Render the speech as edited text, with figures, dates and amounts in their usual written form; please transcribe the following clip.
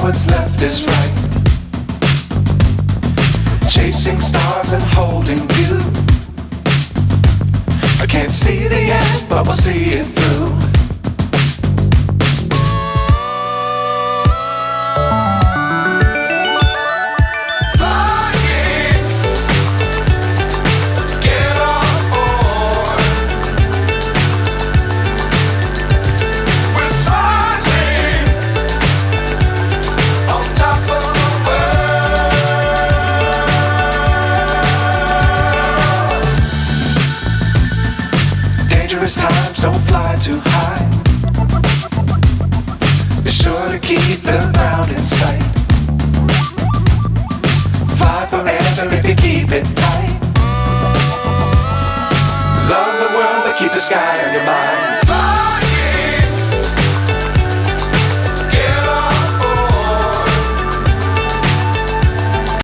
what's left is right. Chasing stars and holding you. I can't see the end, but we'll see it through. Times don't fly too high. Be sure to keep the ground in sight. Fly forever if you keep it tight. Love the world but keep the sky on your mind.